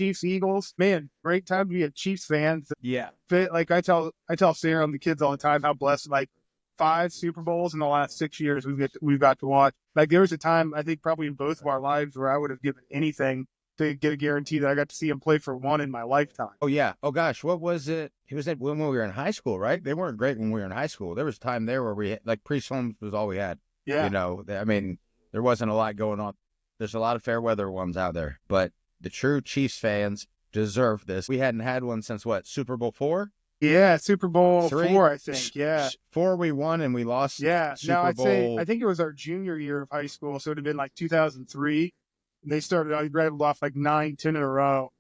Chiefs, Eagles, man, great time to be a Chiefs fan. Yeah. Like I tell Sarah and the kids all the time how blessed, like 5 Super Bowls in the last 6 years we've got to watch. Like there was a time I think probably in both of our lives where I would have given anything to get a guarantee that I got to see him play for one in my lifetime. Oh, yeah. Oh, gosh. What was it? He was at when we were in high school, right? They weren't great when we were in high school. There was time there where we, like, Priest Holmes was all we had. Yeah. You know, I mean, there wasn't a lot going on. There's a lot of fair weather ones out there, but the true Chiefs fans deserve this. We hadn't had one since what, Super Bowl IV? Yeah, Super Bowl 3? IV, I think. Yeah. 4 we won and we lost. Yeah. Super Now Bowl. I think it was our junior year of high school, so it would have been like 2003. They started out, rattled off like 9, 10 in a row.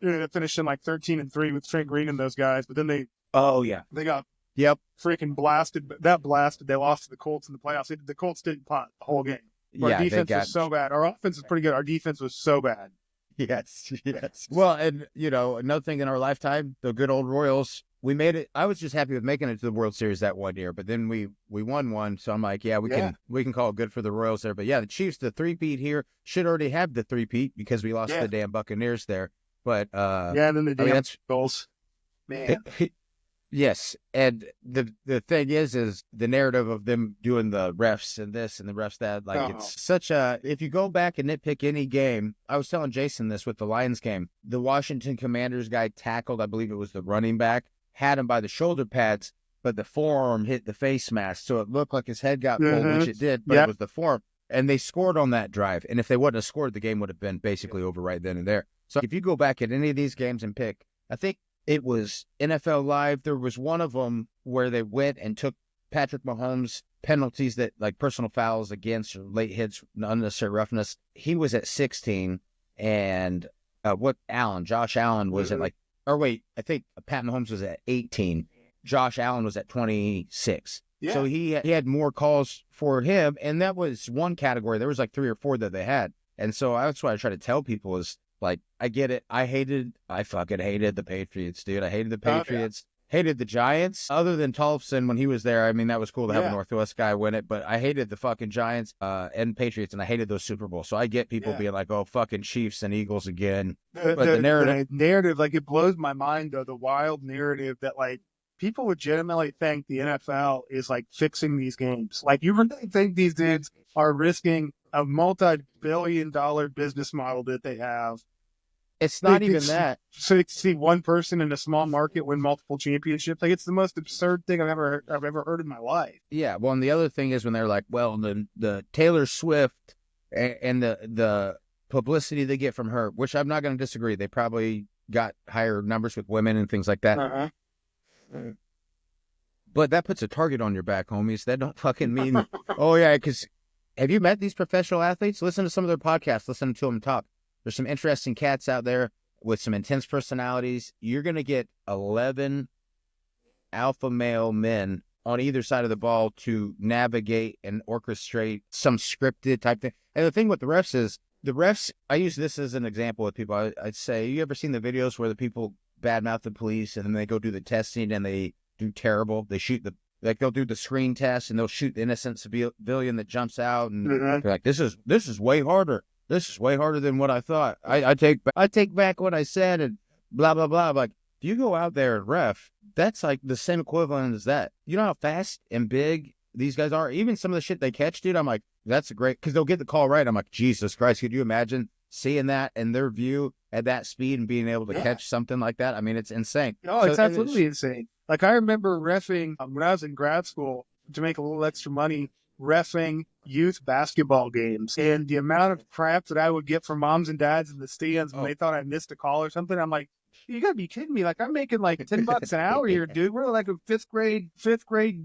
They finished in like 13-3 with Trent Green and those guys, but then they got freaking blasted. That blasted. They lost to the Colts in the playoffs. The Colts didn't punt the whole game. Our defense was so bad. Our offense is pretty good. Our defense was so bad. Yes. Well, and, you know, another thing in our lifetime, the good old Royals, we made it. I was just happy with making it to the World Series that one year, but then we won one. So I'm like, we can call it good for the Royals there. But yeah, the Chiefs, the three-peat here, should already have the three-peat because we lost to the damn Buccaneers there. But and then the damn goals. Man. Yes, and the thing is the narrative of them doing the refs and this and the refs that, like, it's such a, if you go back and nitpick any game, I was telling Jason this with the Lions game, the Washington Commanders guy tackled, I believe it was the running back, had him by the shoulder pads, but the forearm hit the face mask, so it looked like his head got pulled, which it did, but it was the forearm, and they scored on that drive, and if they wouldn't have scored, the game would have been basically over right then and there. So if you go back at any of these games and pick, I think it was NFL Live. There was one of them where they went and took Patrick Mahomes penalties that, like, personal fouls against or late hits, unnecessary roughness. He was at 16, and Josh Allen was at I think Pat Mahomes was at 18. Josh Allen was at 26. Yeah. So he had more calls for him, and that was one category. There was like 3 or 4 that they had. And so that's what I try to tell people is, like, I get it. I fucking hated the Patriots, dude. I hated the Patriots. Hated the Giants. Other than Tolfson when he was there, I mean, that was cool to have a Northwest guy win it, but I hated the fucking Giants and Patriots, and I hated those Super Bowls. So I get people being like, oh, fucking Chiefs and Eagles again. But the narrative, like, it blows my mind, though, the wild narrative that, like, people legitimately think the NFL is, like, fixing these games. Like, you really think these dudes are risking a multi-billion-dollar business model that they have? It's not even that. So to see one person in a small market win multiple championships, like, it's the most absurd thing I've ever heard in my life. Yeah, well, and the other thing is when they're like, well, the Taylor Swift and the publicity they get from her, which I'm not going to disagree. They probably got higher numbers with women and things like that. But that puts a target on your back, homies. That don't fucking mean, oh yeah, because have you met these professional athletes? Listen to some of their podcasts. Listen to them talk. There's some interesting cats out there with some intense personalities. You're going to get 11 alpha male men on either side of the ball to navigate and orchestrate some scripted type thing. And the thing with the refs is, I use this as an example with people. I'd say, you ever seen the videos where the people badmouth the police and then they go do the testing and they do terrible? They shoot they'll do the screen test and they'll shoot the innocent civilian that jumps out and they're like, this is way harder. This is way harder than what I thought. I take back what I said and blah, blah, blah. Like, if you go out there and ref, that's like the same equivalent as that. You know how fast and big these guys are? Even some of the shit they catch, dude, I'm like, that's great, because they'll get the call right. I'm like, Jesus Christ, could you imagine seeing that in their view at that speed and being able to catch something like that? I mean, it's insane. No, it's absolutely insane. Like, I remember reffing when I was in grad school to make a little extra money, reffing youth basketball games, and the amount of crap that I would get from moms and dads in the stands when they thought I missed a call or something. I'm like, you gotta be kidding me. Like, I'm making like $10 an hour here, dude. We're like a fifth grade,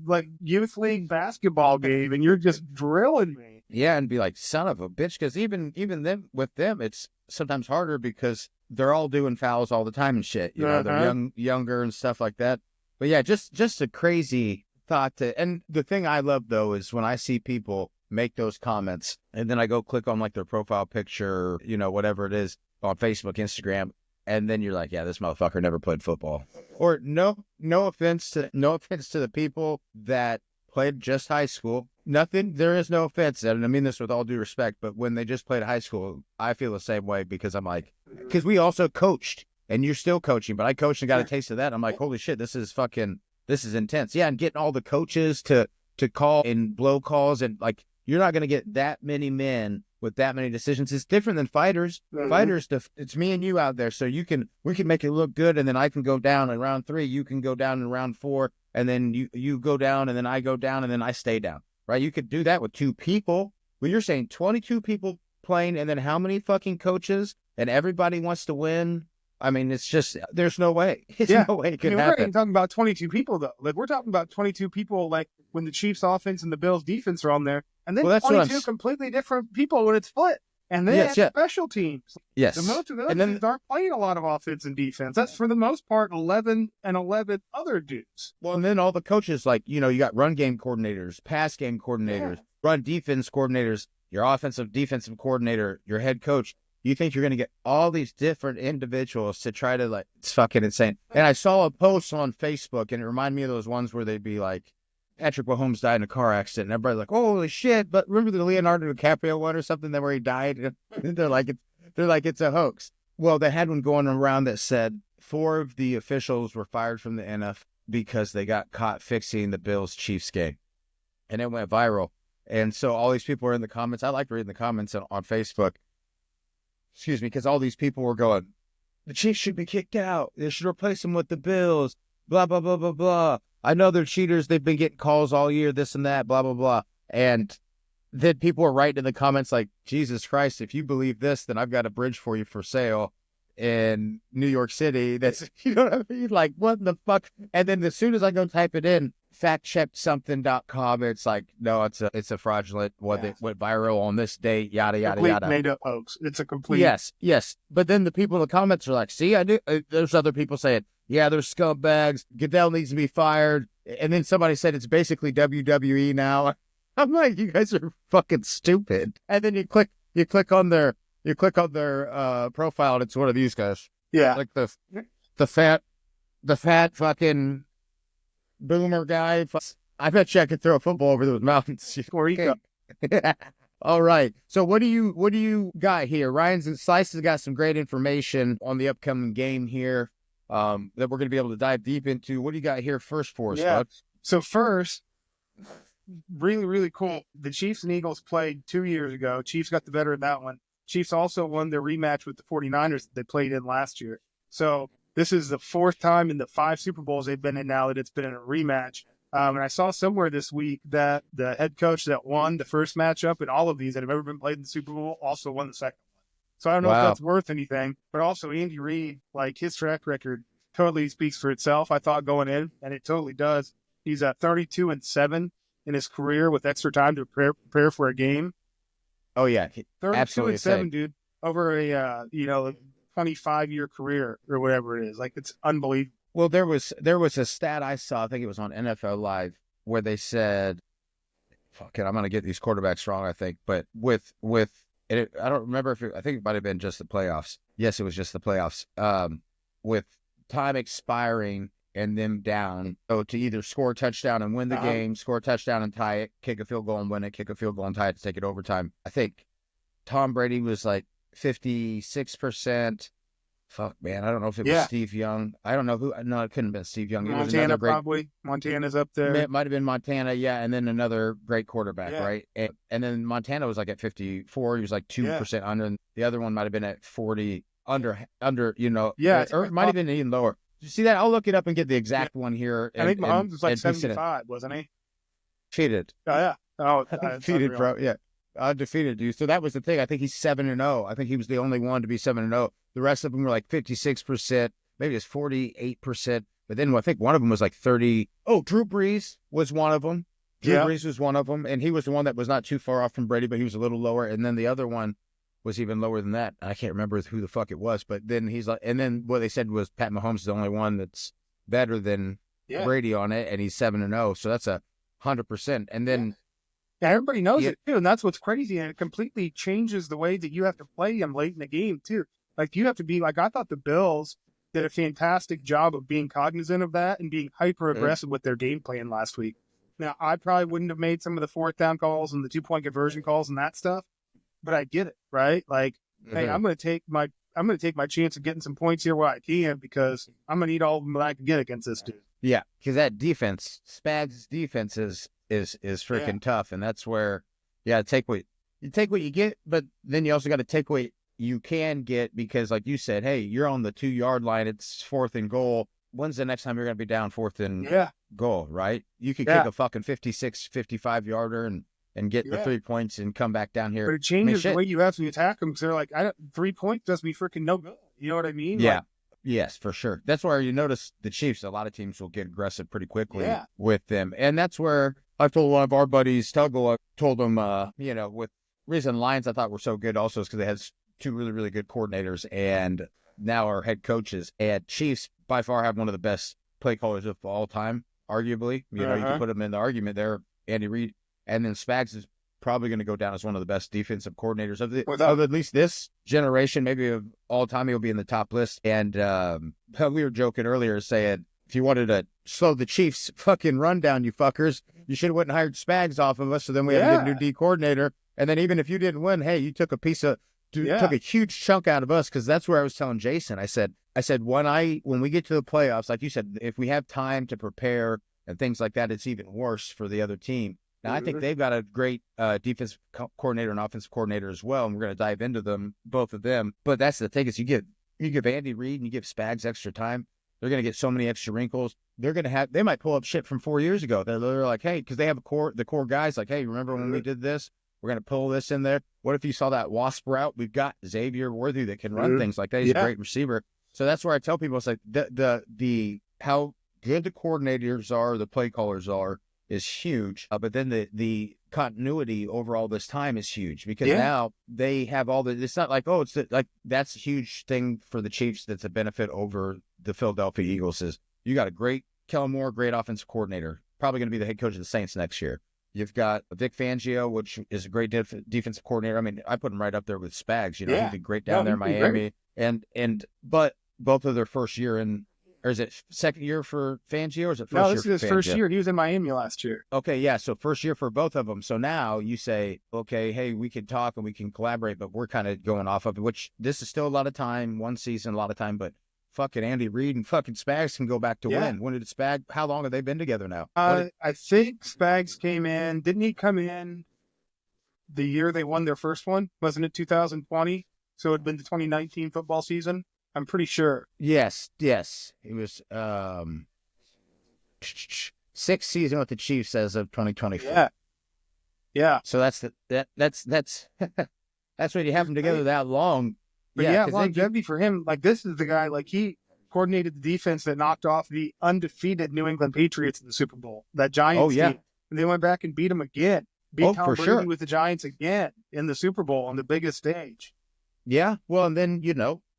like youth league basketball game, and you're just drilling me. Yeah, and be like, son of a bitch, because even then with them, it's sometimes harder because they're all doing fouls all the time and shit. You know, they're younger and stuff like that. But yeah, just a crazy thought and the thing I love though is when I see people make those comments and then I go click on like their profile picture, you know, whatever it is on Facebook, Instagram, and then you're like, yeah, this motherfucker never played football. Or no offense to the people that played just high school. There is no offense, and I mean this with all due respect, but when they just played high school, I feel the same way because I'm like, because we also coached, and you're still coaching, but I coached and got a Yeah. taste of that. I'm like, holy shit, this is intense. Yeah, and getting all the coaches to call and blow calls, and like, you're not going to get that many men with that many decisions. It's different than fighters. Fighters, it's me and you out there, so we can make it look good, and then I can go down in round 3, you can go down in round 4, and then you go down, and then I go down, and then I stay down, right? You could do that with 2 people. Well, you're saying 22 people playing, and then how many fucking coaches, and everybody wants to win. I mean, it's just, there's no way. There's no way it could We're not happen. even talking about 22 people, though. Like, we're talking about 22 people, like, when the Chiefs offense and the Bills defense are on there. And then 22 completely different people when it's split. And then special teams. Yes. The most of those dudes aren't playing a lot of offense and defense. That's, for the most part, 11 and 11 other dudes. Well, and then all the coaches, like, you got run game coordinators, pass game coordinators, run defense coordinators, your offensive defensive coordinator, your head coach. You think you're going to get all these different individuals to try to, like, it's fucking insane. And I saw a post on Facebook, and it reminded me of those ones where they'd be like, Patrick Mahomes died in a car accident, and everybody's like, holy shit, but remember the Leonardo DiCaprio one or something where he died? And they're like, it's a hoax. Well, they had one going around that said 4 of the officials were fired from the NFL because they got caught fixing the Bills-Chiefs game. And it went viral. And so all these people were in the comments. I like reading the comments on Facebook. Excuse me, because all these people were going, the Chiefs should be kicked out. They should replace them with the Bills. Blah, blah, blah, blah, blah. I know they're cheaters. They've been getting calls all year, this and that, blah, blah, blah. And then people were writing in the comments like, Jesus Christ, if you believe this, then I've got a bridge for you for sale in New York City. That's, you know what I mean? Like, what the fuck? And then as soon as I go type it in, factcheckedsomething.com, it's like, no, it's a fraudulent, it went viral on this date, yada, yada, complete yada. made up hoax. It's a complete. Yes. But then the people in the comments are like, see, I do. There's other people saying, yeah, they're scumbags. Goodell needs to be fired. And then somebody said it's basically WWE now. I'm like, you guys are fucking stupid. And then you click on their profile, and it's one of these guys. Yeah. Like the fat fucking boomer guy. I bet you I could throw a football over those mountains. Where you go. All right. So what do you got here? Ryan's Slice has got some great information on the upcoming game here that we're going to be able to dive deep into. What do you got here first for us, bud? So first, really, really cool. The Chiefs and Eagles played 2 years ago. Chiefs got the better of that one. Chiefs also won their rematch with the 49ers that they played in last year. So this is the 4th time in the 5 Super Bowls they've been in now that it's been in a rematch. And I saw somewhere this week that the head coach that won the first matchup in all of these that have ever been played in the Super Bowl also won the second one. So I don't know if that's worth anything, but also Andy Reid, like, his track record totally speaks for itself, I thought, going in, and it totally does. He's at 32-7 in his career with extra time to prepare for a game. Oh yeah, 32-7, dude, over a 25-year career or whatever it is. Like, it's unbelievable. Well, there was a stat I saw, I think it was on NFL Live, where they said, fuck it, I'm going to get these quarterbacks wrong, I think, but I don't remember I think it might have been just the playoffs. Yes, it was just the playoffs. With time expiring and them down, so to either score a touchdown and win the game, score a touchdown and tie it, kick a field goal and win it, kick a field goal and tie it to take it overtime. I think Tom Brady was like 56%. Fuck, man. I don't know if it was Steve Young. I don't know who. No, it couldn't have been Steve Young. Montana, probably. Montana's up there. It might have been Montana, yeah. And then another great quarterback, right? And then Montana was like at 54. He was like 2% under. And the other one might have been at 40 under, Yeah. Or it might have been even lower. Did you see that? I'll look it up and get the exact one here. I think Mahomes was like 75, wasn't he? Defeated. Oh, yeah. Oh, undefeated, bro. Yeah. Undefeated, dude. So that was the thing. I think he's 7-0. I think he was the only one to be 7-0. The rest of them were like 56%, maybe it's 48%. But then I think one of them was like 30. Oh, Drew Brees was one of them. Brees was one of them. And he was the one that was not too far off from Brady, but he was a little lower. And then the other one was even lower than that. I can't remember who the fuck it was. But then he's like, and then what they said was Pat Mahomes is the only one that's better than Brady on it. And he's 7-0. So that's 100%. And then. Yeah, everybody knows it too. And that's what's crazy. And it completely changes the way that you have to play him late in the game too. Like, you have to be like, I thought the Bills did a fantastic job of being cognizant of that and being hyper aggressive with their game plan last week. Now, I probably wouldn't have made some of the 4th down calls and the 2-point conversion calls and that stuff, but I get it, right? Like, hey, I'm going to take my I'm going to take my chance of getting some points here while I can because I'm going to need all of them that I can get against this dude. Yeah, because that defense, Spags' defense is freaking tough, and that's where you take what you get, but then you also got to take what you can get because, like you said, hey, you're on the 2-yard line. It's 4th and goal. When's the next time you're going to be down 4th and goal, right? You could kick a fucking 56, 55-yarder and get the 3 points and come back down here. But it changes the way you have to attack them because they're like, 3 points does me freaking no good. You know what I mean? Yeah. Like, yes, for sure. That's where you notice the Chiefs, a lot of teams will get aggressive pretty quickly with them. And that's where I told one of our buddies, Tuggle, I told him, with reason Lions I thought were so good also is because they had 2 really, really good coordinators and now our head coaches. And Chiefs by far have one of the best play callers of all time, arguably. You can put them in the argument there, Andy Reid. And then Spags is probably going to go down as one of the best defensive coordinators of at least this generation, maybe of all time. He'll be in the top list. And we were joking earlier saying, if you wanted to slow the Chiefs fucking run down, you fuckers, you should have went and hired Spags off of us. So then we had to get a new D coordinator. And then even if you didn't win, hey, you took a took a huge chunk out of us. Cause that's where I was telling Jason, I said, when we get to the playoffs, like you said, if we have time to prepare and things like that, it's even worse for the other team. Now, I think they've got a great defensive coordinator and offensive coordinator as well, and we're going to dive into them, both of them. But that's the thing is you give Andy Reid and you give Spags extra time, they're going to get so many extra wrinkles. They might pull up shit from 4 years ago. They're like, hey, because they have the core guys like, hey, remember when we did this? We're going to pull this in there. What if you saw that wasp route? We've got Xavier Worthy that can run things like that. He's a great receiver. So that's where I tell people, it's like the how good the coordinators are, the play callers are, is huge. But then the continuity over all this time is huge because now they have it's not like, that's a huge thing for the Chiefs. That's a benefit over the Philadelphia Eagles is you got a great Kellen Moore, great offensive coordinator, probably going to be the head coach of the Saints next year. You've got Vic Fangio, which is a great defensive coordinator. I mean, I put him right up there with Spags. He did great down there in Miami. But both of their first year or is it second year for Fangio or is it first year? No, this is his first year. He was in Miami last year. Okay, yeah. So first year for both of them. So now you say, okay, hey, we can talk and we can collaborate, but we're kind of going off of it, which this is still a lot of time, one season, a lot of time, but fucking Andy Reid and fucking Spags can go back to win. When did how long have they been together now? I think Spags came in. Didn't he come in the year they won their first one? Wasn't it 2020? So it had been the 2019 football season. I'm pretty sure. Yes. It was 6th season with the Chiefs as of 2024. Yeah. So that's that's when you have them together that long. But longevity for him, like this is the guy, like he coordinated the defense that knocked off the undefeated New England Patriots in the Super Bowl, that Giants team. And they went back and beat them again. Beat Tom Brady with the Giants again in the Super Bowl on the biggest stage. Yeah. Well, and then,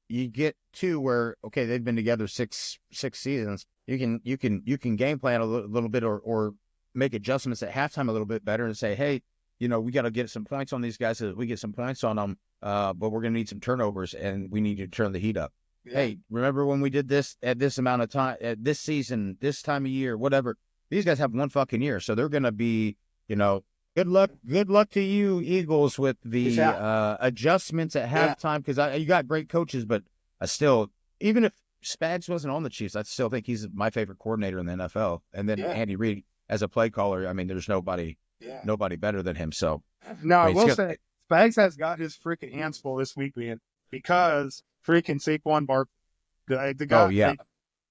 you get to where, okay, they've been together six seasons. You can game plan a little bit or make adjustments at halftime a little bit better and say, hey, we got to get some points on these guys so that we get some points on them. But we're going to need some turnovers and we need to turn the heat up. Yeah. Hey, remember when we did this at this amount of time, at this season, this time of year, whatever? These guys have one fucking year. So they're going to be, good luck to you, Eagles, with the adjustments at halftime because you got great coaches, but I still, even if Spags wasn't on the Chiefs, I still think he's my favorite coordinator in the NFL. And then Andy Reid as a play caller, I mean, there's nobody better than him. So no, I will say Spags has got his freaking hands full this week, man, because freaking Saquon Barkley, the guy,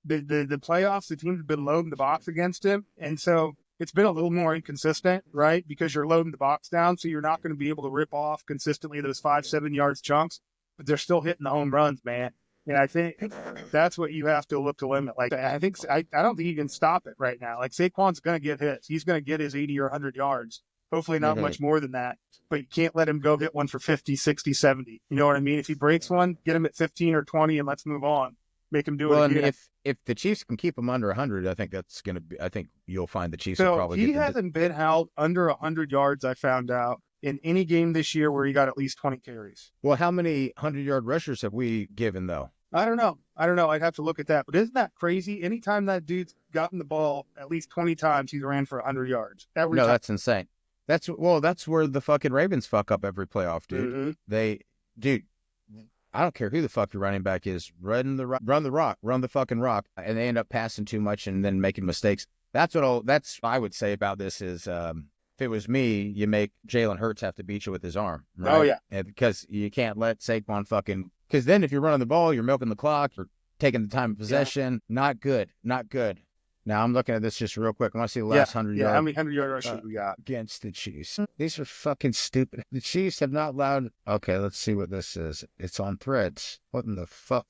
the playoffs, the teams have been loading the box against him, and so it's been a little more inconsistent, right? Because you're loading the box down, so you're not going to be able to rip off consistently those 5-7 yards chunks, but they're still hitting the home runs, man. And I think that's what you have to look to limit. Like, I don't think you can stop it right now. Like, Saquon's going to get hits. He's going to get his 80 or 100 yards. Hopefully not much more than that. But you can't let him go hit one for 50, 60, 70. You know what I mean? If he breaks one, get him at 15 or 20 and let's move on. Make him do it again. And if the Chiefs can keep him under 100, I think that's going to be – I think you'll find the Chiefs will probably he hasn't been held under 100 yards, I found out, in any game this year where he got at least 20 carries. Well, how many 100-yard rushers have we given, though? I don't know. I'd have to look at that. But isn't that crazy? Anytime that dude's gotten the ball at least 20 times, he's ran for 100 yards. Every time. That's insane. That's where the fucking Ravens fuck up every playoff, dude. Mm-hmm. I don't care who the fuck your running back is, run the fucking rock, and they end up passing too much and then making mistakes. That's what I would say about this is, if it was me, you make Jalen Hurts have to beat you with his arm, right? Oh yeah, And because you can't let Saquon because then if you're running the ball, you're milking the clock, you're taking the time of possession. Not good. Now I'm looking at this just real quick. I want to see the last 100 yeah. yards. How many 100-yard rushes we got Against the Chiefs? These are fucking stupid. The Chiefs have not allowed. Okay, let's see what this is. It's on Threads. What in the fuck?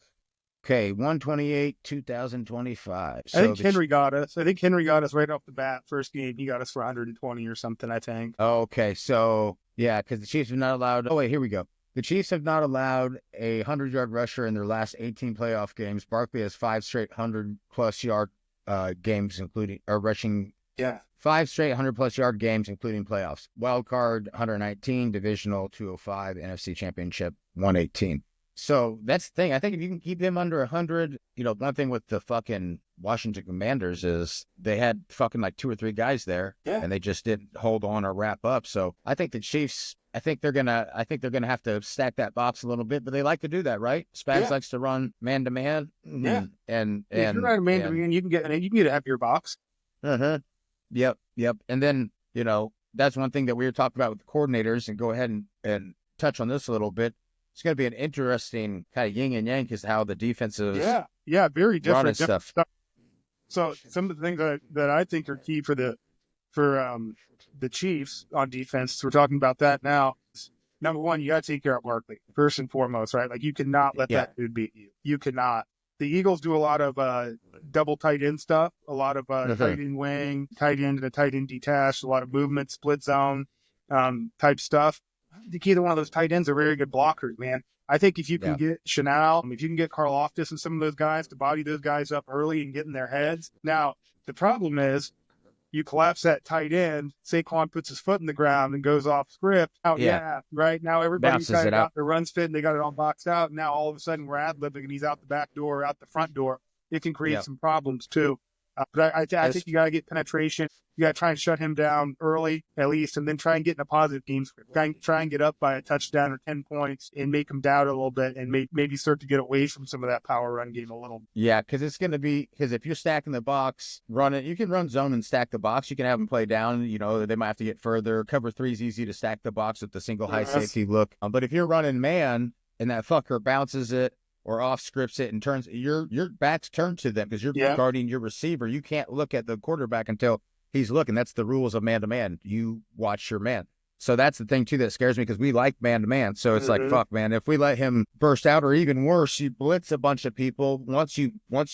Okay, 128, 2025. I think Henry got us. I think Henry got us right off the bat. First game, he got us for 120 or something, I think. Okay, so yeah, because the Chiefs have not allowed. Oh wait, here we go. The Chiefs have not allowed a 100-yard rusher in their last 18 playoff games. Barkley has 5 straight 100+ yard games, including or rushing. Yeah. 5 straight 100+ yard games, including playoffs. Wild card 119, divisional 205, NFC Championship 118. So that's the thing. I think if you can keep him under 100, one thing with the fucking Washington Commanders is they had fucking like 2 or 3 guys there, and they just didn't hold on or wrap up. So I think the Chiefs, I think they're gonna have to stack that box a little bit, but they like to do that, right? Spags likes to run man to man. Yeah, and if you're running man to man, you can get a heavier box. Yep. And then that's one thing that we were talking about with the coordinators, and go ahead and touch on this a little bit. It's going to be an interesting kind of yin and yang is how the defensive very different stuff. So some of the things that I think are key for the Chiefs on defense, we're talking about that now. Number one, you got to take care of Barkley first and foremost, right? Like you cannot let that dude beat you. You cannot. The Eagles do a lot of double tight end stuff, a lot of tight end wing, tight end and a tight end detached, a lot of movement, split zone type stuff. I think either one of those tight ends are very good blockers, man. I think if you can get Chanel, if you can get Karlaftis and some of those guys to body those guys up early and get in their heads. Now, the problem is you collapse that tight end, Saquon puts his foot in the ground and goes off script. Right? Now everybody's kind of got their runs fit and they got it all boxed out. Now all of a sudden we're ad-libbing and he's out the back door, out the front door. It can create some problems too. But I think you got to get penetration. You got to try and shut him down early, at least, and then try and get in a positive game script. Try and get up by a touchdown or 10 points and make him doubt a little bit and maybe start to get away from some of that power run game a little. Yeah, because it's going to be – because if you're stacking the box, you can run zone and stack the box. You can have them play down. They might have to get further. Cover 3 is easy to stack the box with the single high safety look. But if you're running man and that fucker bounces it, or off scripts it and turns your back's turned to them because you're guarding your receiver. You can't look at the quarterback until he's looking. That's the rules of man-to-man. You watch your man. So that's the thing, too, that scares me because we like man-to-man. So it's like, fuck, man, if we let him burst out or even worse, you blitz a bunch of people. Once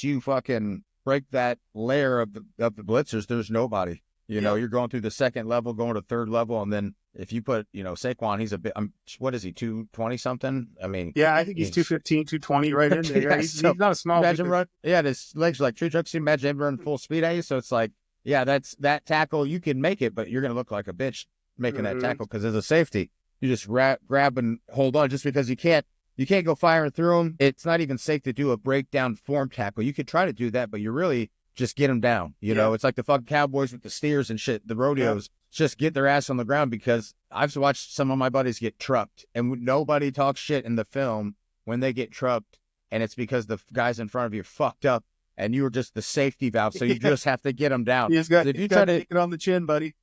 you fucking break that layer of the blitzers, there's nobody. You're going through the second level, going to third level, and then if you put, Saquon, he's a bit, what is he, 220 something? I mean, I think he's 215, 220 right in there. He's not a small. Imagine run, his legs are like tree trucks. Imagine him running full speed at you. So it's like, that's that tackle. You can make it, but you're going to look like a bitch making that tackle because as a safety, you just grab and hold on just because you can't go firing through him. It's not even safe to do a breakdown form tackle. You could try to do that, but you really just get them down. It's like the fucking Cowboys with the steers and shit, the rodeos. Just get their ass on the ground because I've watched some of my buddies get trucked and nobody talks shit in the film when they get trucked. And it's because the guys in front of you fucked up and you were just the safety valve. So you just have to get them down. You got to take it on the chin, buddy.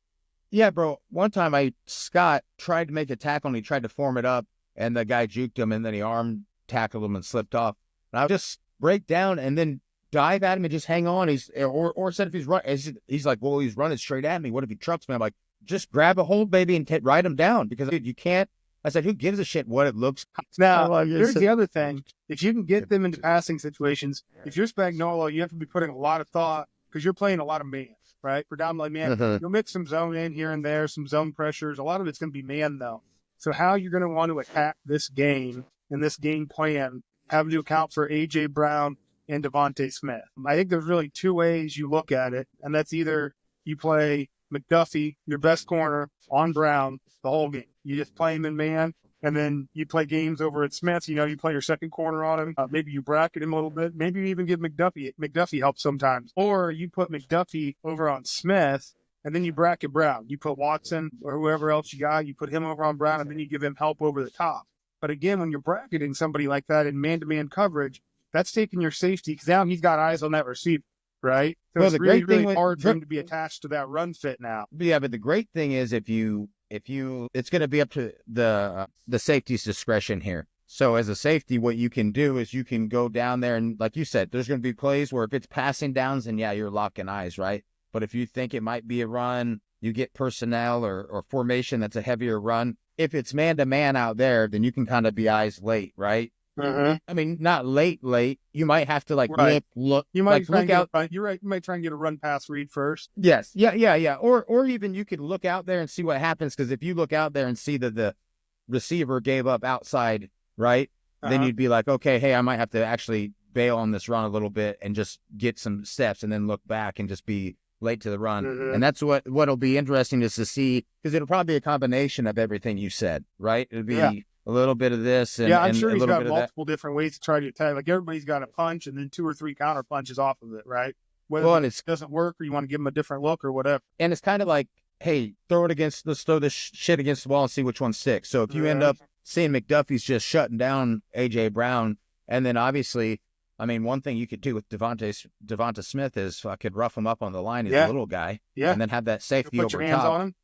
Yeah, bro. One time Scott tried to make a tackle and he tried to form it up and the guy juked him and then he arm tackled him and slipped off. And I would just break down and then dive at him and just hang on. Or said if he's running, he's like, well, he's running straight at me. What if he trucks me? I'm like, just grab a hold, baby, and ride him down because dude, you can't. I said, who gives a shit what it looks? Now, here's the other thing. If you can get them into passing situations, if you're Spagnuolo, you have to be putting a lot of thought because you're playing a lot of man, right? Predominantly man. You'll mix some zone in here and there, some zone pressures. A lot of it's going to be man, though. So how you're going to want to attack this game and this game plan, having to account for A.J. Brown and Devontae Smith. I think there's really 2 ways you look at it, and that's either you play McDuffie, your best corner, on Brown the whole game. You just play him in man, and then you play games over at Smith. You play your second corner on him. Maybe you bracket him a little bit. Maybe you even give McDuffie help sometimes. Or you put McDuffie over on Smith, and then you bracket Brown. You put Watson or whoever else you got. You put him over on Brown, and then you give him help over the top. But again, when you're bracketing somebody like that in man-to-man coverage, that's taking your safety because now he's got eyes on that receiver, right? So Well, it's the really, great thing really with hard for him to be attached to that run fit now. yeah, but the great thing is if you it's going to be up to the safety's discretion here. So as a safety, what you can do is you can go down there and, like you said, there's going to be plays where if it's passing downs, then yeah, you're locking eyes, right? But if you think it might be a run, you get personnel or formation that's a heavier run. If it's man to man out there, then you can kind of be eyes late, right? Mm-hmm. I mean, not late. You might have to Right. look. You might try look and get out. a run. You're right. You might try and get a run pass read first. Yes. Yeah. Or even you could look out there and see what happens. Because if you look out there and see that the receiver gave up outside, right? Then you'd be like, okay, hey, I might have to actually bail on this run a little bit and just get some steps and then look back and just be late to the run. Mm-hmm. And that's what'll be interesting is to see, because it'll probably be a combination of everything you said, right? It'll be a little bit of this and, I'm and sure a he's little got bit of multiple different ways to try to attack. Like everybody's got a punch and then 2 or 3 counter punches off of it, right? Whether it doesn't work or you want to give him a different look or whatever. And it's kind of like, hey, let's throw this shit against the wall and see which one sticks. So if you end up seeing McDuffie's just shutting down A.J. Brown, and then obviously, I mean, one thing you could do with Devonta Smith is could rough him up on the line as a little guy, and then have that safety put over your hands top. on him.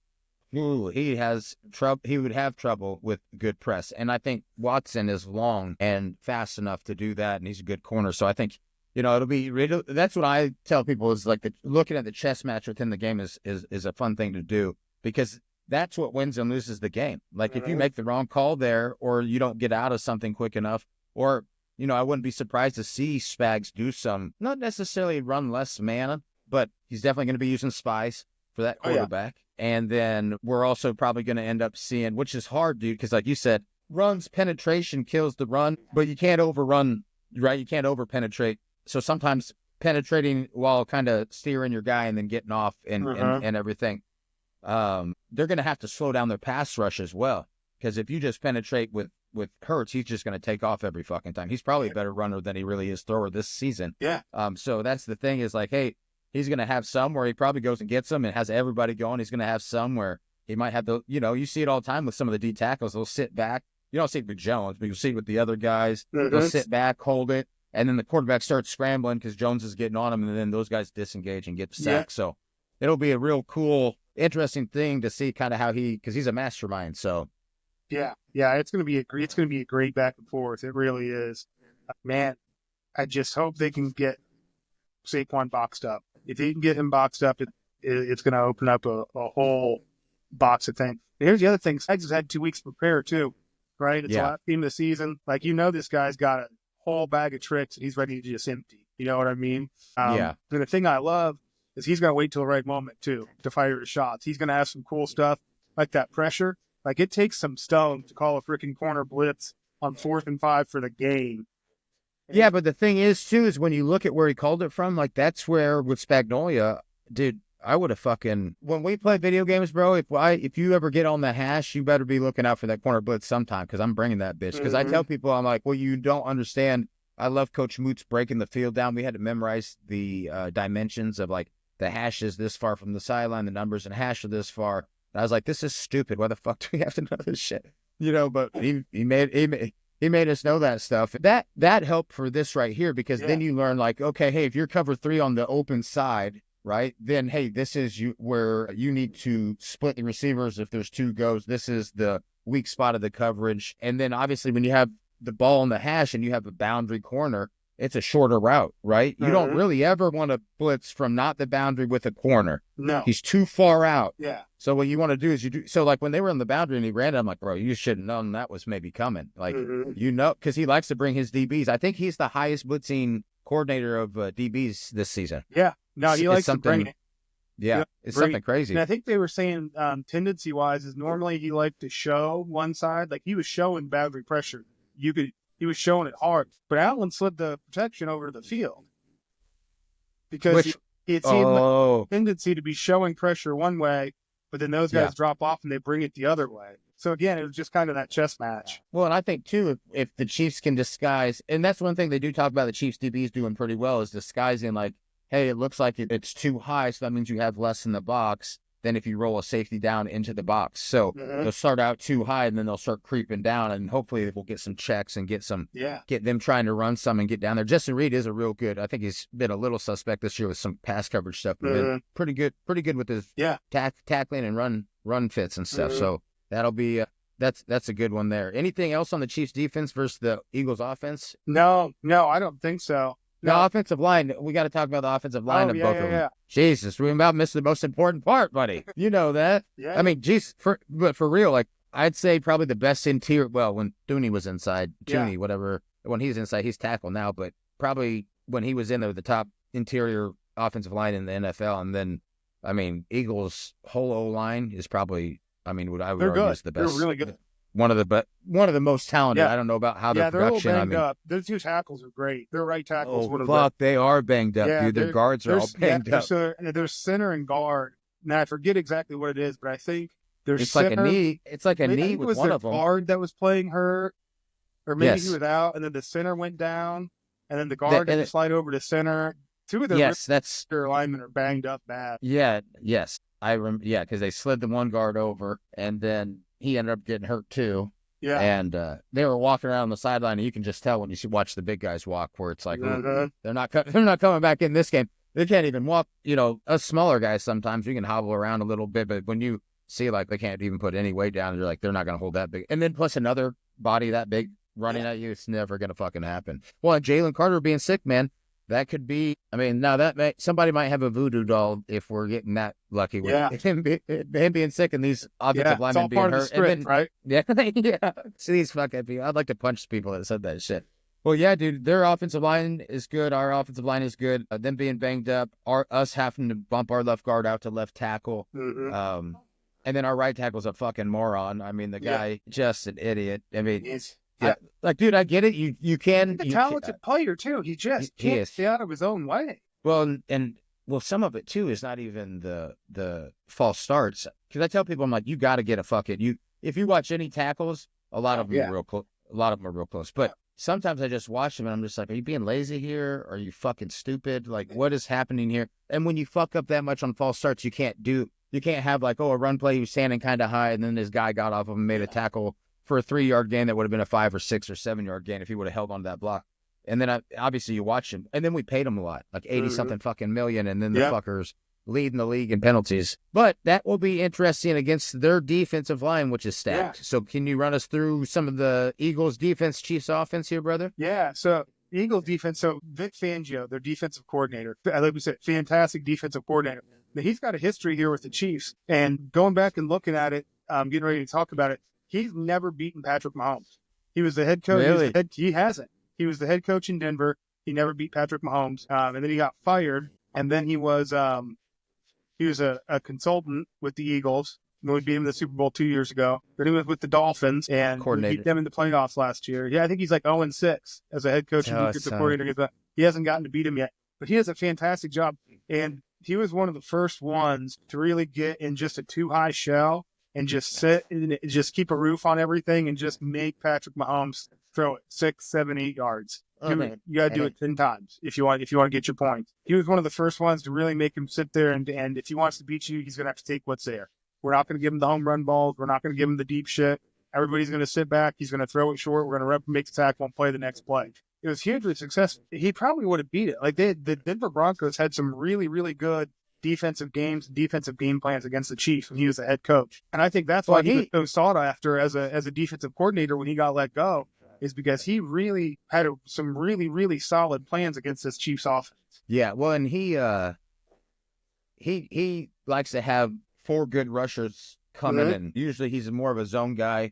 Ooh, he has trouble. He would have trouble with good press, and I think Watson is long and fast enough to do that, and he's a good corner. So I think it'll be. That's what I tell people is like looking at the chess match within the game is a fun thing to do because that's what wins and loses the game. Like if you make the wrong call there, or you don't get out of something quick enough, or I wouldn't be surprised to see Spags do some, not necessarily run less man, but he's definitely going to be using spies for that quarterback. And then we're also probably going to end up seeing, which is hard, dude, because like you said, runs penetration kills the run, but you can't overrun, right? You can't over penetrate. So sometimes penetrating while kind of steering your guy and then getting off and everything, they're going to have to slow down their pass rush as well. Because if you just penetrate with Hurts, he's just going to take off every fucking time. He's probably a better runner than he really is thrower this season. Yeah. So that's the thing is like, hey, he's going to have some where he probably goes and gets them and has everybody going. He's going to have some where he might have you see it all the time with some of the D tackles. They'll sit back. You don't see it with Jones, but you'll see it with the other guys. They'll sit back, hold it, and then the quarterback starts scrambling because Jones is getting on him, and then those guys disengage and get the sack. Yeah. So it'll be a real cool, interesting thing to see kind of how because he's a mastermind. So yeah, it's gonna be a great back and forth. It really is. Man, I just hope they can get Saquon boxed up. If they can get him boxed up, it's going to open up a whole box of things. And here's the other thing. Spags has had 2 weeks to prepare, too, right? It's the last game of the season. Like, this guy's got a whole bag of tricks, and he's ready to just empty. You know what I mean? And the thing I love is he's going to wait till the right moment, too, to fire his shots. He's going to have some cool stuff, like that pressure. Like, it takes some stone to call a freaking corner blitz on 4th and 5 for the game. Yeah, but the thing is, too, is when you look at where he called it from, like, that's where, with Spagnolia, dude, I would have when we play video games, bro, if you ever get on the hash, you better be looking out for that corner blitz sometime, because I'm bringing that bitch. Because I tell people, I'm like, well, you don't understand. I love Coach Moots breaking the field down. We had to memorize the dimensions of, like, the hash is this far from the sideline, the numbers and hash are this far. And I was like, this is stupid. Why the fuck do we have to know this shit? But he made us know that stuff. That helped for this right here because then you learn like, okay, hey, if you're cover 3 on the open side, right, then, hey, this is where you need to split the receivers. If there's 2 goes, this is the weak spot of the coverage. And then obviously when you have the ball in the hash and you have a boundary corner, it's a shorter route, right? You don't really ever want to blitz from not the boundary with a corner. No. He's too far out. Yeah. So what you want to do is so like when they were on the boundary and he ran it, I'm like, bro, you should have known that was maybe coming. Like, because he likes to bring his DBs. I think he's the highest blitzing coordinator of DBs this season. Yeah. No, he likes to bring it. Yeah, it's something crazy. And I think they were saying tendency-wise is normally he liked to show one side. Like he was showing boundary pressure. He was showing it hard. But Allen slid the protection over to the field. Because it seemed like a tendency to be showing pressure one way, but then those guys drop off and they bring it the other way. So again, it was just kind of that chess match. Well, and I think too, if the Chiefs can disguise, and that's one thing they do talk about the Chiefs DBs doing pretty well is disguising like, hey, it looks like it's too high, so that means you have less in the box. than if you roll a safety down into the box. So they'll start out too high and then they'll start creeping down, and hopefully we'll get some checks and get them trying to run some and get down there. Justin Reed is a real good. I think he's been a little suspect this year with some pass coverage stuff, but been pretty good with his tackling and run fits and stuff. So that'll be that's a good one there. Anything else on the Chiefs defense versus the Eagles offense? No, I don't think so. The offensive line, we got to talk about the offensive line of both of them. Yeah. Jesus, we about missed the most important part, buddy. You know that. Yeah. I mean, geez, but for real, like, I'd say probably the best interior, well, when Thuney was inside, whatever, when he's inside, he's tackle now, but probably when he was in there, the top interior offensive line in the NFL. And then, I mean, Eagles' whole O-line is probably, I mean, what I would argue is the best. They're really good. One of the most talented. I don't know about how their production. They're a little banged up. Their two tackles are great. Their right tackles. They are banged up, dude. Their guards are all banged up. There's center and guard. Now I forget exactly what it is, but I think there's it's like a knee. It's like a knee with one of them. Guard that was playing hurt, or maybe he was out, and then the center went down, and then the guard had to slide over to center. Two of their linemen are banged up bad. Yes. Because they slid the one guard over, and then he ended up getting hurt too. Yeah. And they were walking around the sideline, and you can just tell when you watch the big guys walk, where it's like they're not coming back in this game. They can't even walk. You know, us smaller guys sometimes we can hobble around a little bit, but when you see like they can't even put any weight down, you're like they're not going to hold that big. And then plus another body that big running at you, it's never going to fucking happen. Well, Jalen Carter being sick, man. That could be. I mean, now somebody might have a voodoo doll if we're getting that lucky with him being sick and these offensive linemen being hurt. Script, right? Yeah. See these fucking people. I'd like to punch people that said that shit. Well, yeah, dude. Their offensive line is good. Our offensive line is good. Them being banged up, us having to bump our left guard out to left tackle, and then our right tackle's a fucking moron. I mean, the guy just an idiot. I mean. Like, dude, I get it. You can. He's a talented player, too. He just can't stay out of his own way. Well, some of it, too, is not even the false starts. Because I tell people, I'm like, you got to get a fucking. If you watch any tackles, a lot of them are real close. A lot of them are real close. But sometimes I just watch them, and I'm just like, are you being lazy here? Are you fucking stupid? Like, what is happening here? And when you fuck up that much on false starts, you can't have, like, a run play, he was standing kind of high, and then this guy got off of him and made a tackle for a 3-yard gain that would have been a 5 or 6 or 7-yard gain if he would have held on to that block. And then obviously you watch him, and then we paid him a lot, like 80 something fucking million, and then the fuckers leading the league in penalties. But that will be interesting against their defensive line, which is stacked. Yeah. So can you run us through some of the Eagles defense, Chiefs offense here, brother? Yeah. So Eagles defense. So Vic Fangio, their defensive coordinator, like we said, fantastic defensive coordinator. But he's got a history here with the Chiefs, and going back and looking at it, getting ready to talk about it. He's never beaten Patrick Mahomes. He was the head coach. Really? He hasn't. He was the head coach in Denver. He never beat Patrick Mahomes. And then he got fired. And then he was a consultant with the Eagles. We beat him in the Super Bowl 2 years ago. Then he was with the Dolphins and beat them in the playoffs last year. Yeah, I think he's like 0-6 as a head coach and defensive coordinator. He hasn't gotten to beat him yet. But he has a fantastic job. And he was one of the first ones to really get in just a too-high shell and just sit and just keep a roof on everything and just make Patrick Mahomes throw it 6, 7, 8 yards. You got to do it 10 times if you want to get your points. He was one of the first ones to really make him sit there, and if he wants to beat you, he's going to have to take what's there. We're not going to give him the home run balls. We're not going to give him the deep shit. Everybody's going to sit back. He's going to throw it short. We're going to rep and make the tackle and play the next play. It was hugely successful. He probably would have beat it. Like the Denver Broncos had some really, really good defensive games, defensive game plans against the Chiefs when he was the head coach. And I think that's why he was so sought after as a defensive coordinator when he got let go, is because he really had some really, really solid plans against this Chiefs offense. Yeah, well, and he likes to have 4 good rushers coming in. Usually he's more of a zone guy,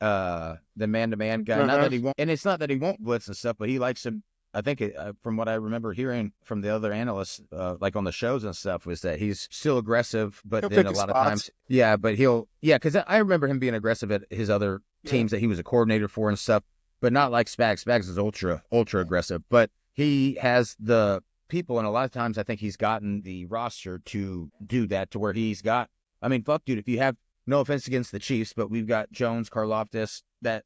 the man-to-man guy. Not that he won't, and it's not that he won't blitz and stuff, but he likes to. I think from what I remember hearing from the other analysts, like on the shows and stuff, was that he's still aggressive, but he'll then a lot of times, because I remember him being aggressive at his other teams that he was a coordinator for and stuff, but not like Spags. Spags is ultra aggressive, but he has the people, and a lot of times I think he's gotten the roster to do that, to where he's got. I mean, fuck, dude, if you have no offense against the Chiefs, but we've got Jones, Karlaftis, that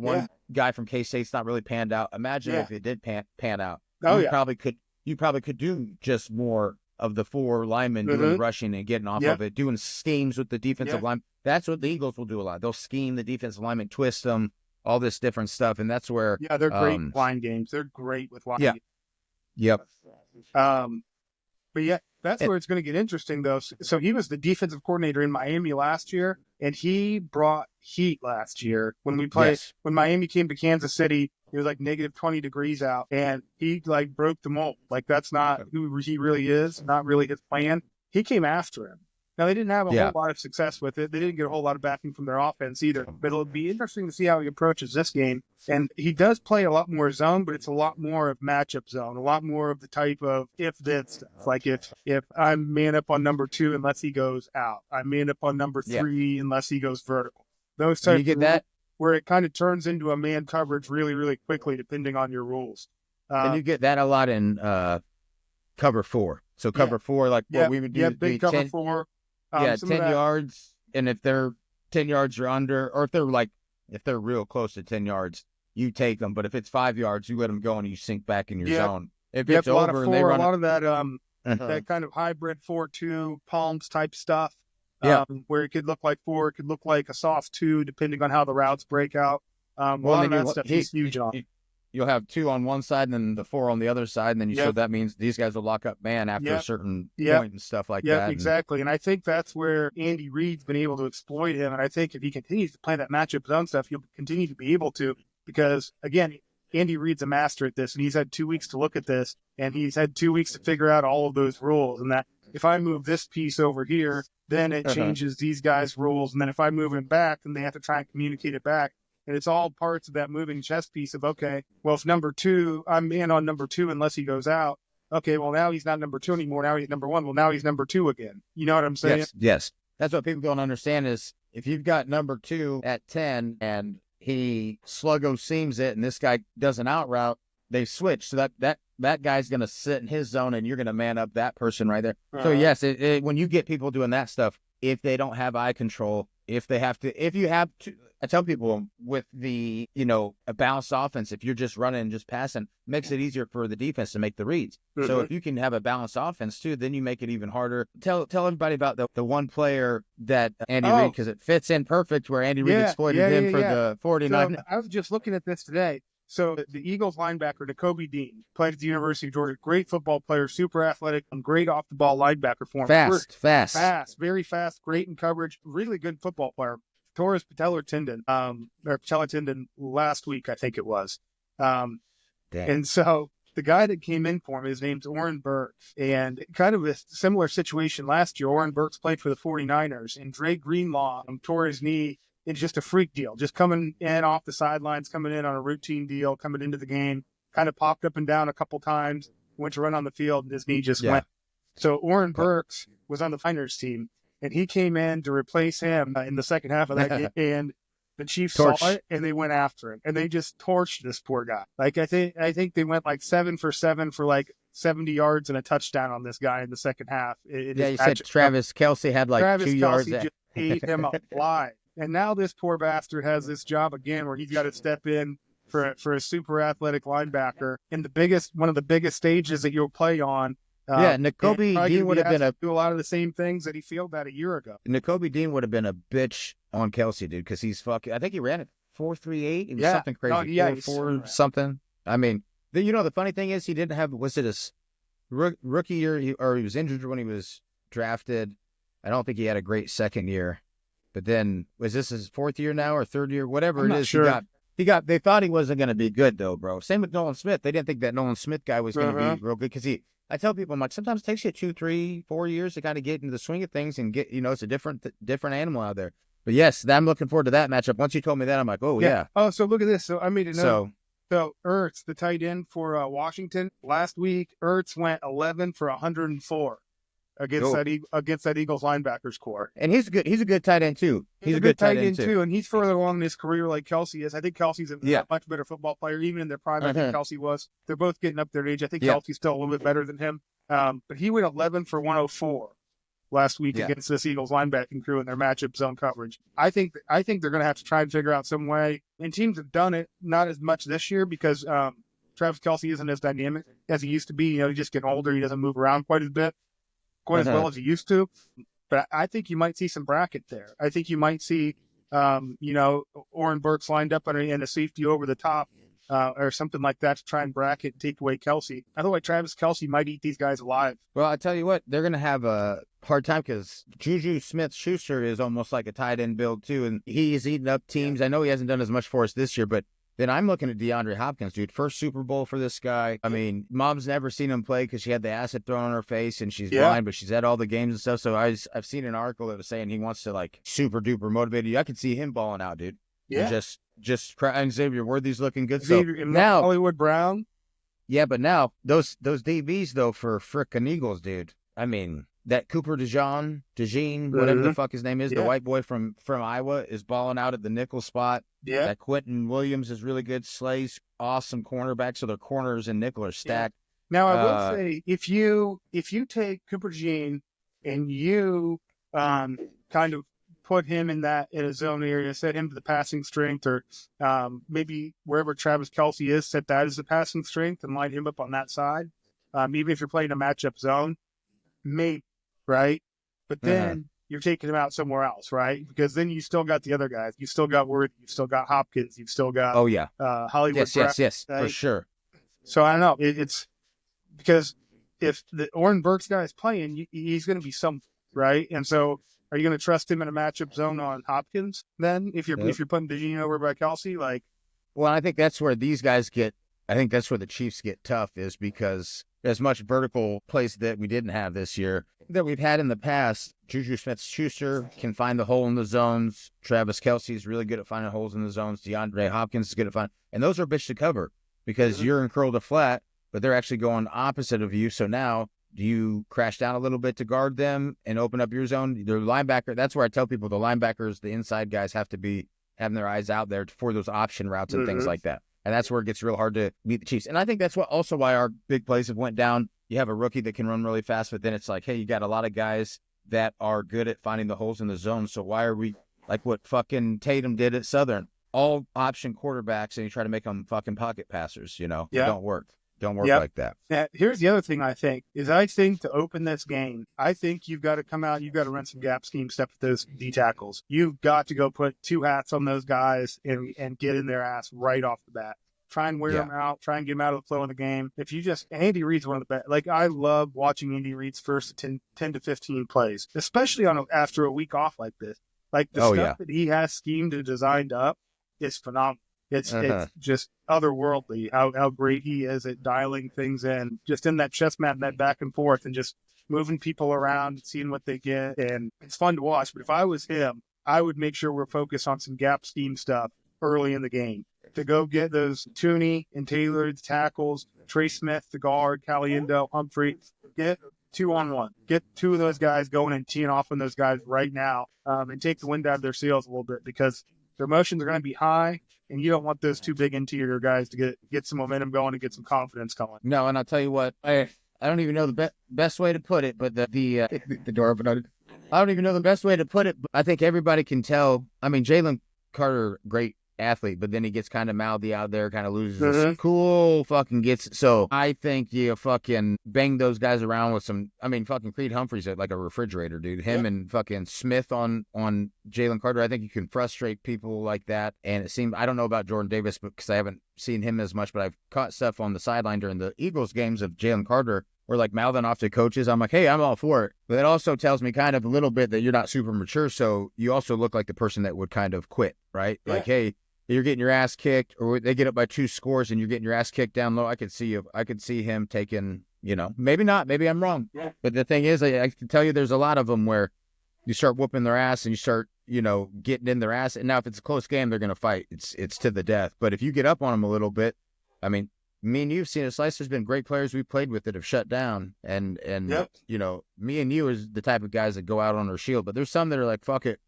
one guy from K-State's not really panned out. Imagine if it did pan out. You probably could do just more of the 4 linemen doing rushing and getting off of it, doing schemes with the defensive line. That's what the Eagles will do a lot. They'll scheme the defensive linemen, twist them, all this different stuff, and that's where they're great line games. They're great with line games. Yep. But yeah, that's where it's going to get interesting, though. So he was the defensive coordinator in Miami last year, and he brought heat last year when we played. Yes. When Miami came to Kansas City, it was like negative 20 degrees out, and he like broke the mold. Like that's not who he really is, not really his plan. He came after him. Now, they didn't have a whole lot of success with it. They didn't get a whole lot of backing from their offense either. But it'll be interesting to see how he approaches this game. And he does play a lot more zone, but it's a lot more of matchup zone, a lot more of the type of if-then stuff. Like if I'm man up on number 2 unless he goes out. I'm man up on number 3 unless he goes vertical. Those types you get that? Where it kind of turns into a man coverage really, really quickly depending on your rules. And you get that a lot in cover 4. So cover 4, like what we would do. Big cover 4. 10 yards, and if they're 10 yards or under, or if they're real close to 10 yards, you take them. But if it's 5 yards, you let them go and you sink back in your zone. If it's over and they run a lot of that, that kind of hybrid 4-2 palms type stuff, where it could look like 4, it could look like a soft 2, depending on how the routes break out. A lot of that stuff he's huge on. You'll have 2 on one side and then the 4 on the other side, and then so that means these guys will lock up man after a certain point and stuff like that. Yeah, exactly. And I think that's where Andy Reid's been able to exploit him. And I think if he continues to play that matchup zone stuff, he'll continue to be able to, because again, Andy Reid's a master at this, and he's had 2 weeks to look at this, and he's had 2 weeks to figure out all of those rules. And that if I move this piece over here, then it changes these guys' rules. And then if I move it back, then they have to try and communicate it back. And it's all parts of that moving chess piece of, okay, well, if number 2, I'm in on number 2 unless he goes out. Okay, well, now he's not number 2 anymore. Now he's number 1. Well, now he's number 2 again. You know what I'm saying? Yes. That's what people don't understand is if you've got number 2 at 10 and he sluggo seams it and this guy does an out route, they switch. So that guy's going to sit in his zone and you're going to man up that person right there. So, yes, when you get people doing that stuff, if they don't have eye control, if you have to, I tell people with the, a balanced offense, if you're just running and just passing, makes it easier for the defense to make the reads. So if you can have a balanced offense too, then you make it even harder. Tell everybody about the one player that Andy Reid, because it fits in perfect where Andy Reid exploited him for the 49. So I was just looking at this today. So the Eagles linebacker, Nakobe Dean, played at the University of Georgia. Great football player, super athletic, and great off-the-ball linebacker for him. Fast, very fast, great in coverage, really good football player. Tore his patellar tendon, last week, I think it was. And so the guy that came in for him, his name's Oren Burks. And kind of a similar situation last year. Oren Burks played for the 49ers, and Dre Greenlaw tore his knee. It's just a freak deal, just coming in off the sidelines, coming in on a routine deal, coming into the game, kind of popped up and down a couple times, went to run on the field, and his knee just went. So Oren Burks was on the Niners team, and he came in to replace him in the second half of that game, and the Chiefs saw it, and they went after him, and they just torched this poor guy. Like I think they went like 7 for 7 for like 70 yards and a touchdown on this guy in the second half. You said Travis Kelce had like 2 yards. Travis Kelce just ate him up alive. And now this poor bastard has this job again where he's got to step in for a super athletic linebacker in one of the biggest stages that you'll play on. Nakobe Dean would have do a lot of the same things that he failed at a year ago. Nakobe Dean would have been a bitch on Kelce, dude, because he's fucking. I think he ran it 4.38. It was something crazy. 4 something. I mean, the funny thing is he didn't have. Was it his rookie year, or he was injured when he was drafted? I don't think he had a great second year. But then, was this his 4th year now or 3rd year? Whatever it is, sure. They thought he wasn't going to be good, though, bro. Same with Nolan Smith. They didn't think that Nolan Smith guy was going to be real good because I tell people, I'm like, sometimes it takes you 2, 3, 4 years to kind of get into the swing of things and get, it's a different animal out there. But yes, I'm looking forward to that matchup. Once you told me that, I'm like, oh, yeah. Oh, so look at this. So I made a note. So Ertz, the tight end for Washington, last week, Ertz went 11 for 104. Against that Eagles linebackers core. And he's a good tight end too. He's a good tight end too. And he's further along in his career like Kelce is. I think Kelsey's a much better football player, even in their prime. I think Kelce was. They're both getting up there in age. I think Kelsey's still a little bit better than him. But he went 11 for 104 last week against this Eagles linebacking crew in their matchup zone coverage. I think they're going to have to try and figure out some way. And teams have done it, not as much this year because Travis Kelce isn't as dynamic as he used to be. He's just getting older. He doesn't move around quite as bit. quite as well as he used to. But I think you might see some bracket there. I think you might see, Oren Burks lined up and a safety over the top or something like that to try and bracket and take away Kelsey. Otherwise, Travis Kelsey might eat these guys alive. Well, I tell you what, they're going to have a hard time because Juju Smith-Schuster is almost like a tight end build too, and he's eating up teams. I know he hasn't done as much for us this year, but then I'm looking at DeAndre Hopkins, dude. First Super Bowl for this guy. I mean, mom's never seen him play because she had the acid thrown on her face and she's blind, but she's at all the games and stuff. So I've seen an article that was saying he wants to like super duper motivate you. I could see him balling out, dude. Yeah. And just and Xavier Worthy's looking good. Xavier, so now Hollywood Brown. Yeah, but now those DBs though for frickin' Eagles, dude. I mean, that Cooper DeJean, whatever the fuck his name is, the white boy from Iowa, is balling out at the nickel spot. Yeah. That Quentin Williams is really good. Slay's awesome cornerback, so their corners and nickel are stacked. Now I will say, if you take Cooper DeJean and you kind of put him in a zone area, set him to the passing strength, or maybe wherever Travis Kelsey is, set that as the passing strength and line him up on that side. Even if you're playing a matchup zone, maybe, right? But then you're taking him out somewhere else, right? Because then you still got the other guys. You still got Worthy. You've still got Hopkins. You've still got Hollywood. Yes, for sure. So I don't know. It's because if the Oren Burks guy is playing, he's going to be something, right? And so are you going to trust him in a matchup zone on Hopkins then? If you're putting DeJean over by Kelsey, like. Well, I think that's where these guys get. I think that's where the Chiefs get tough is because as much vertical plays that we didn't have this year that we've had in the past. Juju Smith-Schuster can find the hole in the zones. Travis Kelsey is really good at finding holes in the zones. DeAndre Hopkins is good at finding, and those are a bitch to cover because you're in curl to flat, but they're actually going opposite of you. So now do you crash down a little bit to guard them and open up your zone? The linebacker, that's where I tell people the linebackers, the inside guys have to be having their eyes out there for those option routes and things like that. And that's where it gets real hard to beat the Chiefs. And I think that's why our big plays have went down. You have a rookie that can run really fast, but then it's like, hey, you got a lot of guys that are good at finding the holes in the zone. So why are we like what fucking Tatum did at Southern? All option quarterbacks, and you try to make them fucking pocket passers, It don't work. Don't work like that. Now, here's the other thing I think to open this game, I think you've got to come out, you've got to run some gap scheme stuff with those D tackles. You've got to go put two hats on those guys and get in their ass right off the bat. Try and wear them out. Try and get them out of the flow of the game. Andy Reid's one of the best. Like, I love watching Andy Reid's first 10 to 15 plays, especially after a week off like this. Like, the stuff that he has schemed and designed up is phenomenal. It's just otherworldly how great he is at dialing things in, just in that chess mat and that back and forth and just moving people around, seeing what they get. And it's fun to watch. But if I was him, I would make sure we're focused on some gap scheme stuff early in the game to go get those Tooney and Taylor, the tackles, Trey Smith, the guard, Caliendo, Humphrey, get 2-on-1. Get two of those guys going and teeing off on those guys right now and take the wind out of their sails a little bit because their emotions are going to be high, and you don't want those two big interior guys to get some momentum going and get some confidence going. No, and I'll tell you what, I don't even know the best way to put it, but the door opened. I don't even know the best way to put it, but I think everybody can tell. I mean, Jalen Carter, great athlete, but then he gets kind of mouthy out there, kind of loses his cool, fucking gets. So I think you fucking bang those guys around with some. I mean, fucking Creed Humphrey's like a refrigerator, dude. Him and fucking Smith on Jalen Carter. I think you can frustrate people like that. And it seemed, I don't know about Jordan Davis because I haven't seen him as much, but I've caught stuff on the sideline during the Eagles games of Jalen Carter. Or like mouthing off to coaches. I'm like, hey, I'm all for it. But it also tells me kind of a little bit that you're not super mature. So you also look like the person that would kind of quit, right? Yeah. Like, hey, you're getting your ass kicked, or they get up by 2 scores and you're getting your ass kicked down low. I could see him taking, maybe not, maybe I'm wrong. Yeah. But the thing is, I can tell you there's a lot of them where you start whooping their ass and you start, getting in their ass. And now if it's a close game, they're going to fight. It's to the death. But if you get up on them a little bit, I mean, me and you've seen a slice. There's been great players we played with that have shut down, and me and you is the type of guys that go out on our shield. But there's some that are like, fuck it,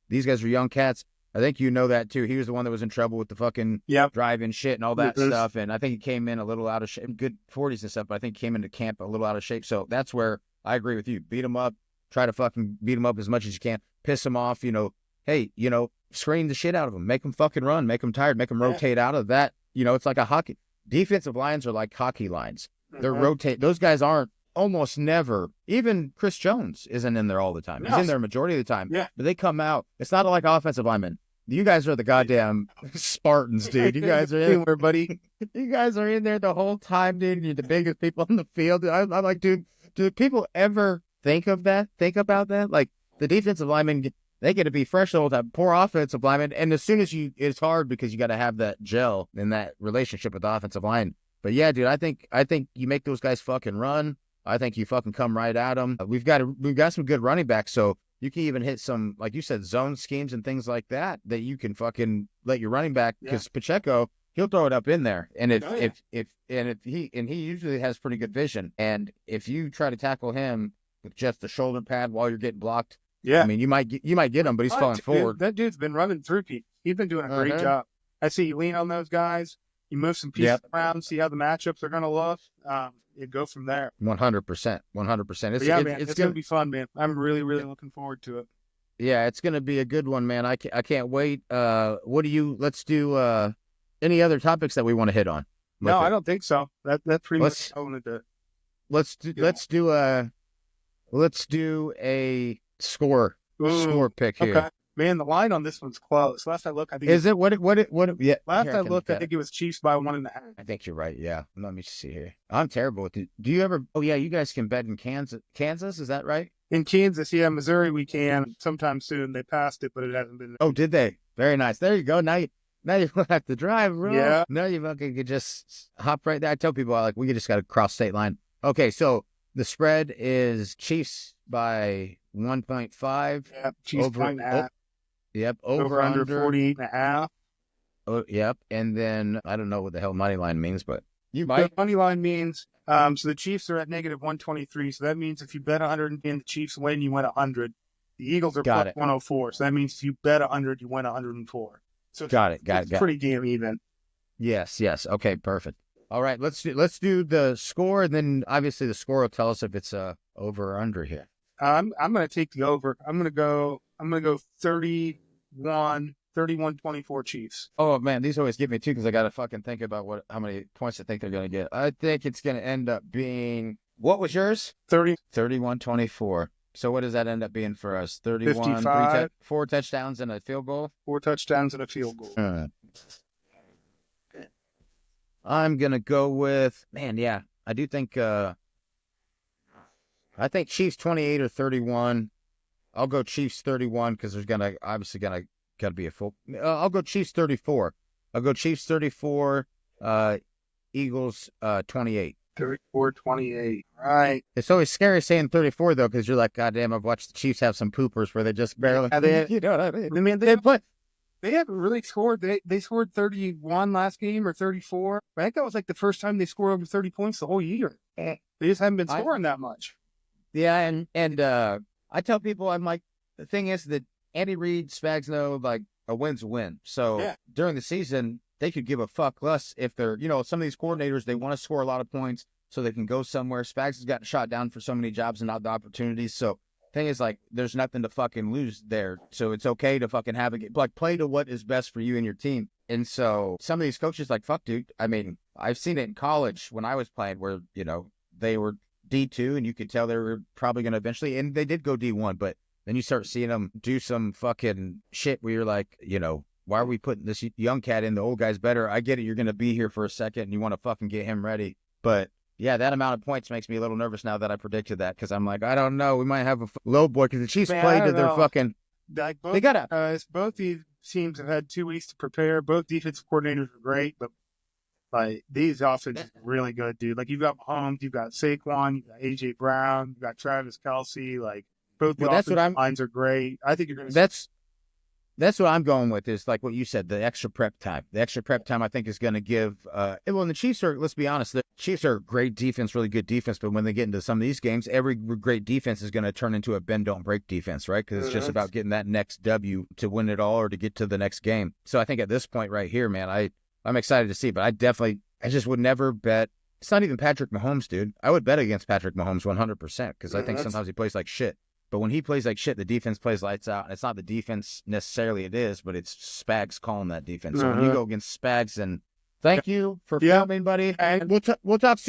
these guys are young cats. I think you know that too. He was the one that was in trouble with the fucking drive-in shit and all that stuff. And I think he came in a little out of shape, good 40s and stuff. But I think he came into camp a little out of shape. So that's where I agree with you. Beat him up. Try to fucking beat him up as much as you can. Piss him off. Hey, scream the shit out of him. Make him fucking run. Make him tired. Make him rotate out of that. It's like a hockey. Defensive lines are like hockey lines. They're rotate. Those guys aren't almost never, even Chris Jones isn't in there all the time. He's in there a majority of the time. Yeah. But they come out. It's not like offensive linemen. You guys are the goddamn Spartans, dude. You guys are in there, buddy. You guys are in there the whole time, dude. You're the biggest people on the field. I'm like, dude, do people ever think of that? Think about that? Like, the defensive linemen, they get to be fresh all the time. Poor offensive linemen. And as soon as it's hard because you got to have that gel and that relationship with the offensive line. But yeah, dude, I think you make those guys fucking run. I think you fucking come right at them. We've got some good running backs, so you can even hit some, like you said, zone schemes and things like that you can fucking let your running back, because Pacheco, he'll throw it up in there. And he usually has pretty good vision. And if you try to tackle him with just the shoulder pad while you're getting blocked, I mean, you might get him, but he's falling forward. That dude's been running through people. He's been doing a great job. I see you lean on those guys. You move some pieces around, see how the matchups are going to look. You go from there. 100%. 100%. It's going to be fun, man. I'm really, really looking forward to it. Yeah, it's going to be a good one, man. I can't wait. Let's do any other topics that we want to hit on? No, I don't think so. That's pretty much all of it. Let's do a score pick here. Okay. Man, the line on this one's close. Last I looked, I think. Is it what? Yeah. Last I looked, I think it was Chiefs by 1.5. I think you're right. Yeah. Let me see here. I'm terrible with it. Do you ever? Oh yeah, you guys can bet in Kansas. Kansas, is that right? In Kansas, yeah. Missouri, we can sometime soon. They passed it, but it hasn't been. Oh, did they? Very nice. There you go. Now you don't have to drive, bro. Yeah. Now you fucking could just hop right there. I tell people we just got to cross state line. Okay, so the spread is Chiefs by 1.5. Yeah, Chiefs by 1.5. Yep. Over under 48.5. Oh, yep. And then I don't know what the hell money line means, but you might. The money line means so the Chiefs are at negative 123. So that means if you bet 100 and the Chiefs win, you win 100. The Eagles are plus 104. So that means if you bet 100, you win 104. So got it. Pretty damn even. Yes. Okay, perfect. All right, let's do the score, and then obviously the score will tell us if it's over or under here. I'm going to take the over. I'm going to go 31-24 Chiefs. Oh man, these always give me two because I got to fucking think about how many points I think they're going to get. I think it's going to end up being, what was yours? 31-24. So what does that end up being for us? 31, 55. 4 touchdowns and a field goal? 4 touchdowns and a field goal. I'm going to go with, I do think, I think Chiefs 28 or 31. I'll go Chiefs 31 because there's obviously got to be a full. I'll go Chiefs 34. I'll go Chiefs 34, Eagles 28. 34-28. Right. It's always scary saying 34 though, because you're like, God damn, I've watched the Chiefs have some poopers where they just barely. You know what I mean? They haven't really scored. They scored 31 last game or 34. I think that was like the first time they scored over 30 points the whole year. They just haven't been scoring that much. Yeah, and I tell people, I'm like, the thing is that Andy Reid, Spags know, like, a win's a win. So during the season, they could give a fuck less if they're, some of these coordinators, they want to score a lot of points so they can go somewhere. Spags has gotten shot down for so many jobs and not the opportunities. So thing is, like, there's nothing to fucking lose there. So it's okay to fucking have it, like, play to what is best for you and your team. And so some of these coaches, like, fuck, dude. I mean, I've seen it in college when I was playing where, they were D2 and you could tell they were probably going to eventually, and they did go D1, but then you start seeing them do some fucking shit where you're like, why are we putting this young cat in? The old guy's better. I get it. You're going to be here for a second and you want to fucking get him ready. But yeah, that amount of points makes me a little nervous now that I predicted that, because I'm like, I don't know. We might have a low boy because the Chiefs played to their fucking. Like both, they got both these teams have had 2 weeks to prepare. Both defensive coordinators are great, but like these offenses are really good, dude. Like you've got Mahomes, you've got Saquon, you've got AJ Brown, you've got Travis Kelce. Like both the offensive lines are great. I think you're going to. That's what I'm going with, is like what you said, the extra prep time. The extra prep time I think is going to give and the Chiefs are, let's be honest, the Chiefs are great defense, really good defense, but when they get into some of these games, every great defense is going to turn into a bend don't break defense, right? Because it's just about getting that next W to win it all or to get to the next game. So I think at this point right here, man, I'm excited to see, but I just would never bet. It's not even Patrick Mahomes, dude. I would bet against Patrick Mahomes 100% because I think sometimes he plays like shit. But when he plays like shit, the defense plays lights out. And it's not the defense necessarily it is, but it's Spags calling that defense. So when you go against Spags, and thank you for filming, buddy. And we'll talk soon.